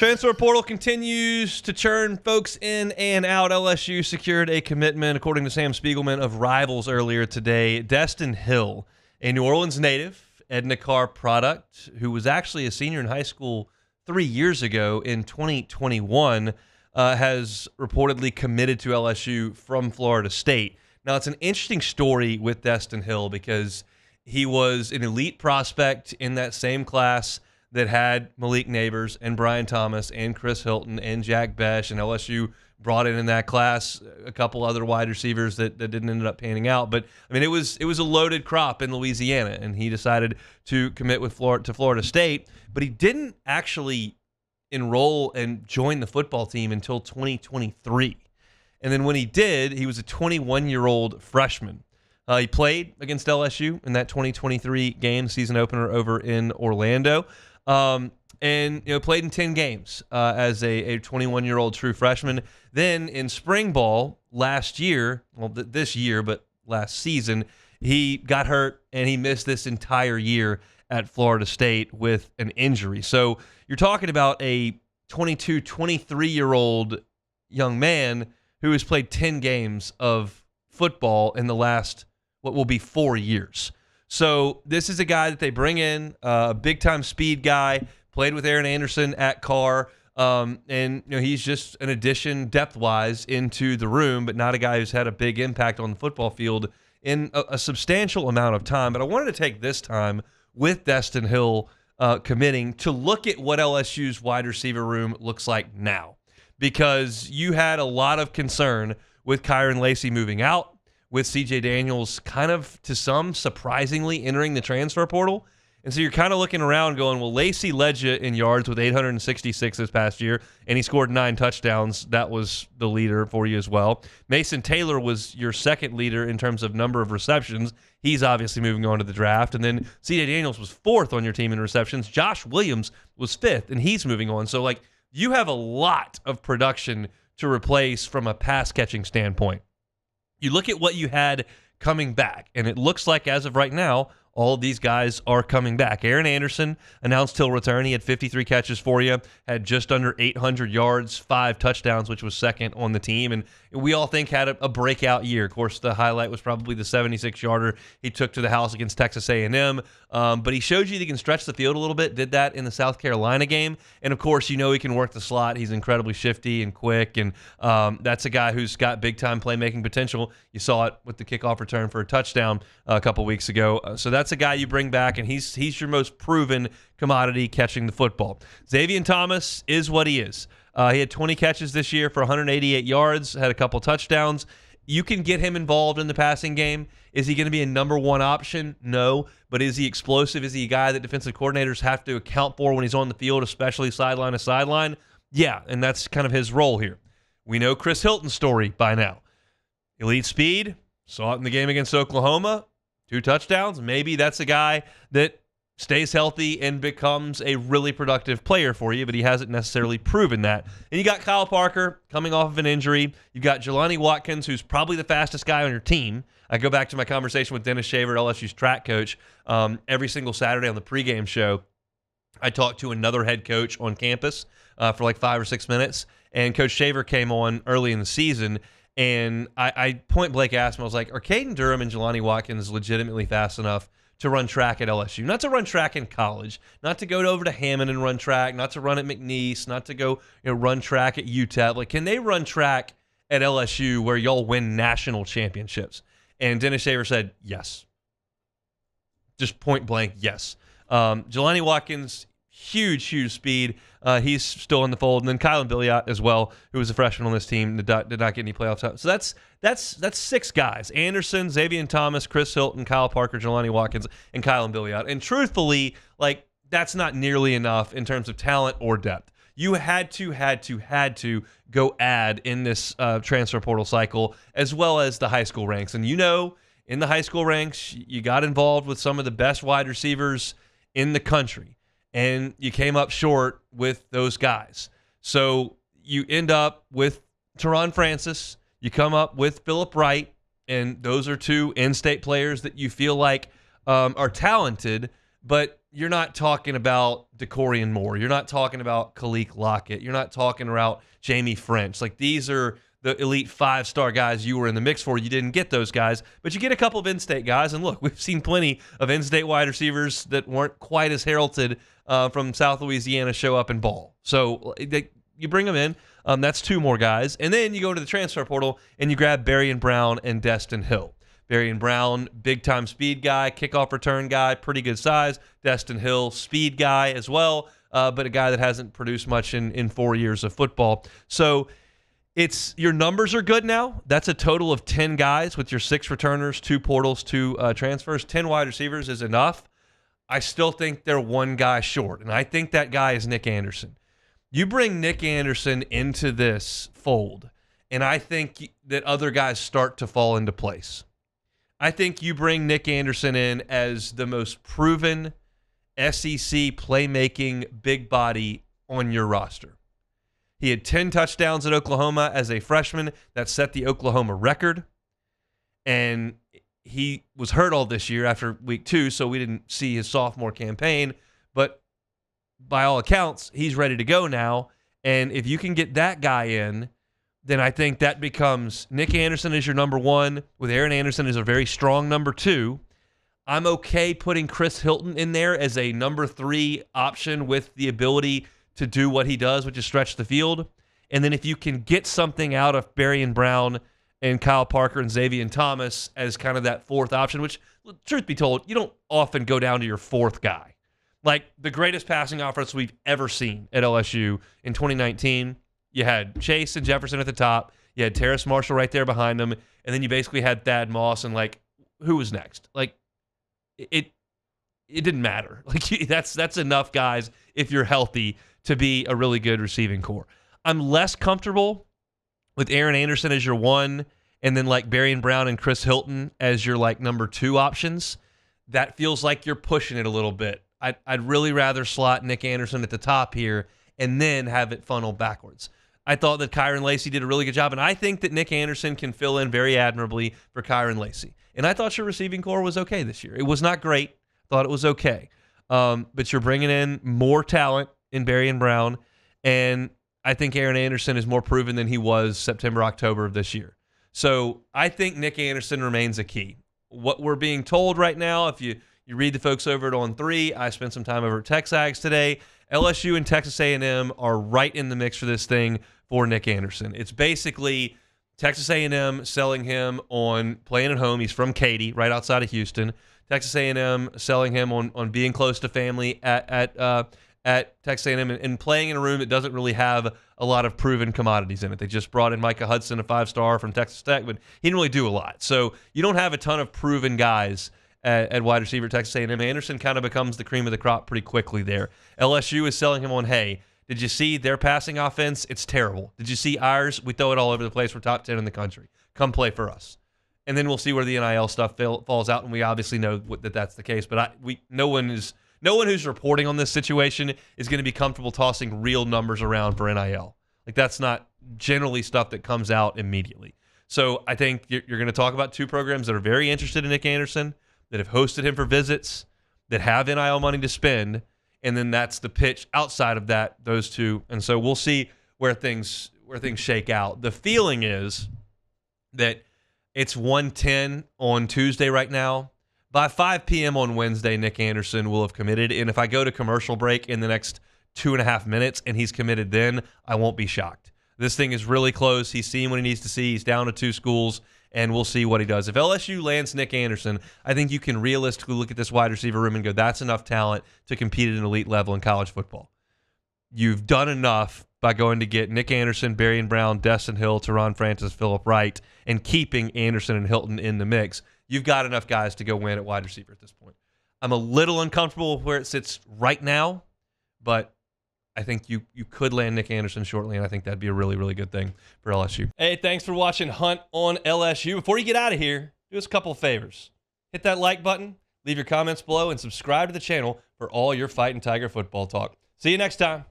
Transfer portal continues to churn folks in and out. LSU secured a commitment, according to Sam Spiegelman, of rivals earlier today. Destyn Hill, a New Orleans native, Edna Carr product, who was actually a senior in high school 3 years ago in 2021, has reportedly committed to LSU from Florida State. Now, it's an interesting story with Destyn Hill because he was an elite prospect in that same class that had Malik Neighbors and Brian Thomas and Chris Hilton and Jack Besh, and LSU brought in that class a couple other wide receivers that didn't end up panning out. But I mean, it was a loaded crop in Louisiana, and he decided to commit to Florida State. But he didn't actually enroll and join the football team until 2023. And then when he did, he was a 21-year-old freshman. He played against LSU in that 2023 game, season opener over in Orlando. And played in 10 games as a 21-year-old true freshman. Then in spring ball last year, this year, but last season, he got hurt and he missed this entire year at Florida State with an injury. So you're talking about a 22, 23-year-old young man who has played 10 games of football in the last, what will be 4 years. So this is a guy that they bring in, a big-time speed guy, played with Aaron Anderson at Carr, and he's just an addition depth-wise into the room, but not a guy who's had a big impact on the football field in a substantial amount of time. But I wanted to take this time with Destyn Hill committing to look at what LSU's wide receiver room looks like now, because you had a lot of concern with Kyren Lacy moving out, with C.J. Daniels kind of, to some, surprisingly entering the transfer portal. And so you're kind of looking around going, well, Lacy led you in yards with 866 this past year, and he scored 9 touchdowns. That was the leader for you as well. Mason Taylor was your second leader in terms of number of receptions. He's obviously moving on to the draft. And then C.J. Daniels was 4th on your team in receptions. Josh Williams was 5th, and he's moving on. So, you have a lot of production to replace from a pass-catching standpoint. You look at what you had coming back, and it looks like, as of right now, all of these guys are coming back. Aaron Anderson announced he'll return. He had 53 catches for you, had just under 800 yards, 5 touchdowns, which was second on the team, and we all think had a breakout year. Of course, the highlight was probably the 76-yarder he took to the house against Texas A&M, but he showed you that he can stretch the field a little bit, did that in the South Carolina game, and of course, he can work the slot. He's incredibly shifty and quick, and that's a guy who's got big-time playmaking potential. You saw it with the kickoff return for a touchdown a couple weeks ago, so that's a guy you bring back, and he's your most proven commodity catching the football. Zavion Thomas is what he is. He had 20 catches this year for 188 yards, had a couple touchdowns. You can get him involved in the passing game. Is he going to be a number one option? No. But is he explosive? Is he a guy that defensive coordinators have to account for when he's on the field, especially sideline to sideline? Yeah, and that's kind of his role here. We know Chris Hilton's story by now. Elite speed, saw it in the game against Oklahoma, 2 touchdowns. Maybe that's a guy that stays healthy and becomes a really productive player for you, but he hasn't necessarily proven that. And you got Kyle Parker coming off of an injury. You've got Jelani Watkins, who's probably the fastest guy on your team. I go back to my conversation with Dennis Shaver, LSU's track coach, every single Saturday on the pregame show. I talked to another head coach on campus for 5 or 6 minutes, and Coach Shaver came on early in the season, and I point blank asked him, I was like, are Caden Durham and Jelani Watkins legitimately fast enough to run track at LSU? Not to run track in college, not to go over to Hammond and run track, not to run at McNeese, not to go run track at UTEP. Can they run track at LSU where y'all win national championships? And Dennis Shaver said, yes. Just point blank, yes. Jelani Watkins, huge speed. He's still in the fold. And then Kylan Billiot as well, who was a freshman on this team, did not get any playoff time. So that's 6 guys. Anderson, Zavion Thomas, Chris Hilton, Kyle Parker, Jelani Watkins, and Kylan Billiot. And truthfully, that's not nearly enough in terms of talent or depth. You had to go add in this transfer portal cycle, as well as the high school ranks. And in the high school ranks, you got involved with some of the best wide receivers in the country, and you came up short with those guys. So you end up with Teron Francis, you come up with Phillip Wright, and those are 2 in-state players that you feel like are talented, but you're not talking about DeCorian Moore. You're not talking about Khalil Lockett. You're not talking about Jamie French. Like, these are the elite 5-star guys you were in the mix for. You didn't get those guys, but you get a couple of in-state guys. And look, we've seen plenty of in-state wide receivers that weren't quite as heralded from South Louisiana show up and ball. So you bring them in. That's 2 more guys. And then you go to the transfer portal and you grab Berrien Brown and Destyn Hill. Berrien Brown, big-time speed guy, kickoff return guy, pretty good size. Destyn Hill, speed guy as well, but a guy that hasn't produced much in 4 years of football. So your numbers are good now. That's a total of 10 guys with your 6 returners, 2 portals, 2 transfers. 10 wide receivers is enough. I still think they're 1 guy short, and I think that guy is Nick Anderson. You bring Nick Anderson into this fold, and I think that other guys start to fall into place. I think you bring Nick Anderson in as the most proven SEC playmaking big body on your roster. He had 10 touchdowns at Oklahoma as a freshman. That set the Oklahoma record. And he was hurt all this year after week 2, so we didn't see his sophomore campaign. But by all accounts, he's ready to go now. And if you can get that guy in, then I think that becomes Nick Anderson as your number 1, with Aaron Anderson as a very strong number 2. I'm okay putting Chris Hilton in there as a number 3 option with the ability to do what he does, which is stretch the field. And then if you can get something out of Berrien Brown and Kyle Parker and Xavier Thomas as kind of that 4th option, which, truth be told, you don't often go down to your 4th guy. Like, the greatest passing offense we've ever seen at LSU in 2019, you had Chase and Jefferson at the top. You had Terrace Marshall right there behind them. And then you basically had Thad Moss and, like, who was next? Like, it didn't matter. Like, that's enough guys, if you're healthy, to be a really good receiving core. I'm less comfortable with Aaron Anderson as your 1 and then, like, Berrien Brown and Chris Hilton as your, like, number 2 options. That feels like you're pushing it a little bit. I'd really rather slot Nick Anderson at the top here and then have it funnel backwards. I thought that Kyren Lacy did a really good job, and I think that Nick Anderson can fill in very admirably for Kyren Lacy. And I thought your receiving core was okay this year. It was not great. I thought it was okay. But you're bringing in more talent in Berrien Brown, and I think Aaron Anderson is more proven than he was September, October of this year. So I think Nick Anderson remains a key. What we're being told right now, if you read the folks over at On 3, I spent some time over at TexAgs today, LSU and Texas A&M are right in the mix for this thing for Nick Anderson. It's basically Texas A&M selling him on playing at home. He's from Katy, right outside of Houston. Texas A&M selling him on being close to family at Texas A&M and playing in a room that doesn't really have a lot of proven commodities in it. They just brought in Micah Hudson, a 5-star from Texas Tech, but he didn't really do a lot. So you don't have a ton of proven guys at wide receiver at Texas A&M. Anderson kind of becomes the cream of the crop pretty quickly there. LSU is selling him on, hey, did you see their passing offense? It's terrible. Did you see ours? We throw it all over the place. We're top 10 in the country. Come play for us. And then we'll see where the NIL stuff falls out, and we obviously know that that's the case. But no one who's reporting on this situation is going to be comfortable tossing real numbers around for NIL. Like, that's not generally stuff that comes out immediately. So I think you're going to talk about 2 programs that are very interested in Nick Anderson, that have hosted him for visits, that have NIL money to spend, and then that's the pitch outside of that, those 2. And so we'll see where things shake out. The feeling is that it's 1:10 on Tuesday right now. By 5 p.m. on Wednesday, Nick Anderson will have committed. And if I go to commercial break in the next 2.5 minutes and he's committed then, I won't be shocked. This thing is really close. He's seen what he needs to see. He's down to 2 schools, and we'll see what he does. If LSU lands Nick Anderson, I think you can realistically look at this wide receiver room and go, that's enough talent to compete at an elite level in college football. You've done enough by going to get Nick Anderson, Berrien Brown, Destyn Hill, Teron Francis, Phillip Wright, and keeping Anderson and Hilton in the mix. You've got enough guys to go win at wide receiver at this point. I'm a little uncomfortable with where it sits right now, but I think you could land Nick Anderson shortly, and I think that'd be a really, really good thing for LSU. Hey, thanks for watching Hunt on LSU. Before you get out of here, do us a couple of favors. Hit that like button, leave your comments below, and subscribe to the channel for all your Fighting Tiger football talk. See you next time.